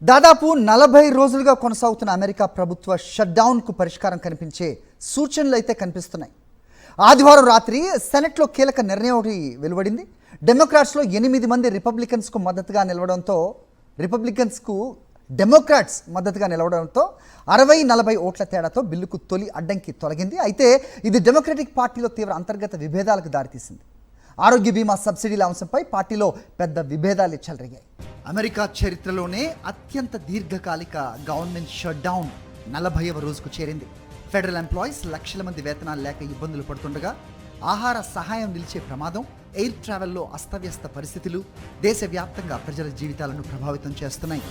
దాదాపు 40 రోజులుగా కొనసాగుతున్న అమెరికా ప్రభుత్వ షట్డౌన్కు పరిష్కారం కనిపించే సూచనలు అయితే కనిపిస్తున్నాయి. ఆదివారం రాత్రి సెనెట్లో కీలక నిర్ణయం ఒకటి వెలువడింది. డెమోక్రాట్స్లో 8 మంది రిపబ్లికన్స్కు మద్దతుగా నిలవడంతో 60-40 ఓట్ల తేడాతో బిల్లుకు తొలి అడ్డంకి తొలగింది. అయితే ఇది డెమోక్రటిక్ పార్టీలో తీవ్ర అంతర్గత విభేదాలకు దారితీసింది. ఆరోగ్య బీమా సబ్సిడీల అంశంపై పార్టీలో పెద్ద విభేదాలు చెలరేగాయి. అమెరికా చరిత్రలోనే అత్యంత దీర్ఘకాలిక గవర్నమెంట్ షట్డౌన్ 40వ రోజుకు చేరింది. ఫెడరల్ ఎంప్లాయీస్ లక్షల మంది వేతనాలు లేక ఇబ్బందులు పడుతుండగా ఆహార సహాయం నిలిచే ప్రమాదం, ఎయిర్ ట్రావెల్లో అస్తవ్యస్త పరిస్థితులు దేశవ్యాప్తంగా ప్రజల జీవితాలను ప్రభావితం చేస్తున్నాయి.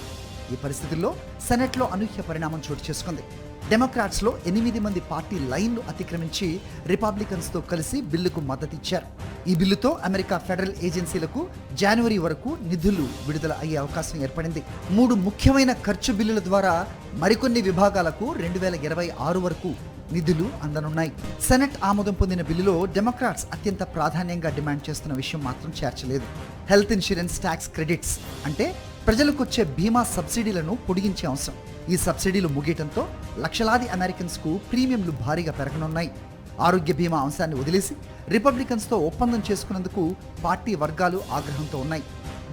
ఈ పరిస్థితుల్లో సెనెట్లో అనూహ్య పరిణామం చోటు చేసుకుంది. డెమోక్రాట్స్లో 8 మంది పార్టీ లైన్ను అతిక్రమించి రిపబ్లికన్స్తో కలిసి బిల్లుకు మద్దతిచ్చారు. ఈ బిల్లుతో అమెరికా ఫెడరల్ ఏజెన్సీలకు జనవరి వరకు నిధులు విడుదల అయ్యే అవకాశం ఏర్పడింది. 3 ముఖ్యమైన ఖర్చు బిల్లుల ద్వారా మరికొన్ని విభాగాలకు 2026 వరకు నిధులు అందనున్నాయి. సెనెట్ ఆమోదం పొందిన బిల్లులో డెమోక్రాట్స్ అత్యంత ప్రాధాన్యంగా డిమాండ్ చేస్తున్న విషయం మాత్రం చేర్చలేదు. హెల్త్ ఇన్సూరెన్స్ ట్యాక్స్ క్రెడిట్స్ అంటే ప్రజలకు వచ్చే బీమా సబ్సిడీలను పొడిగించే అంశం. ఈ సబ్సిడీలు ముగియటంతో లక్షలాది అమెరికన్స్కు ప్రీమియంలు భారీగా పెరగనున్నాయి. ఆరోగ్య బీమా అంశాన్ని వదిలేసి రిపబ్లికన్స్తో ఒప్పందం చేసుకున్నందుకు పార్టీ వర్గాలు ఆగ్రహంతో ఉన్నాయి.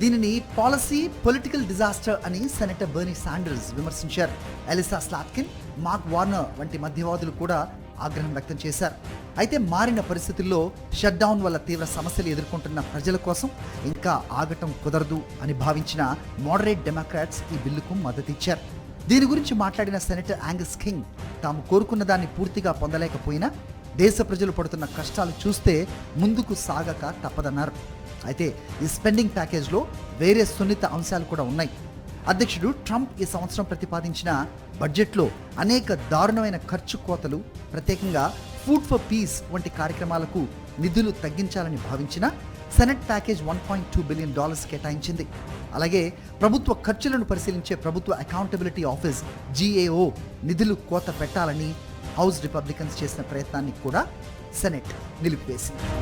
దీనిని పాలసీ పొలిటికల్ డిజాస్టర్ అని సెనేటర్ బెర్నీ శాండర్స్ విమర్శించారు. ఎలిసా స్లాట్కిన్, మార్క్ వార్నర్ వంటి మధ్యవాదులు కూడా ఆగ్రహం వ్యక్తం చేశారు. అయితే మారిన పరిస్థితుల్లో షట్డౌన్ వల్ల తీవ్ర సమస్యలు ఎదుర్కొంటున్న ప్రజల కోసం ఇంకా ఆగటం కుదరదు అని భావించిన మోడరేట్ డెమోక్రాట్స్ ఈ బిల్లుకు మద్దతిచ్చారు. దీని గురించి మాట్లాడిన సెనేటర్ యాంగస్ కింగ్, తాము కోరుకున్న దాన్ని పూర్తిగా పొందలేకపోయినా దేశ ప్రజలు పడుతున్న కష్టాలు చూస్తే ముందుకు సాగక తప్పదన్నారు. అయితే ఈ స్పెండింగ్ ప్యాకేజ్లో వేరే సున్నిత అంశాలు కూడా ఉన్నాయి. అధ్యక్షుడు ట్రంప్ ఈ సంవత్సరం ప్రతిపాదించిన బడ్జెట్లో అనేక దారుణమైన ఖర్చు కోతలు, ప్రత్యేకంగా ఫుడ్ ఫర్ పీస్ వంటి కార్యక్రమాలకు నిధులు తగ్గించాలని భావించిన సెనెట్ ప్యాకేజ్ $1.2 బిలియన్ కేటాయించింది. అలాగే ప్రభుత్వ ఖర్చులను పరిశీలించే ప్రభుత్వ అకౌంటబిలిటీ ఆఫీస్ GAO నిధులు కోత పెట్టాలని హౌస్ రిపబ్లికన్స్ చేసిన ప్రయత్నాన్ని కూడా సెనెట్ నిలిపివేసింది.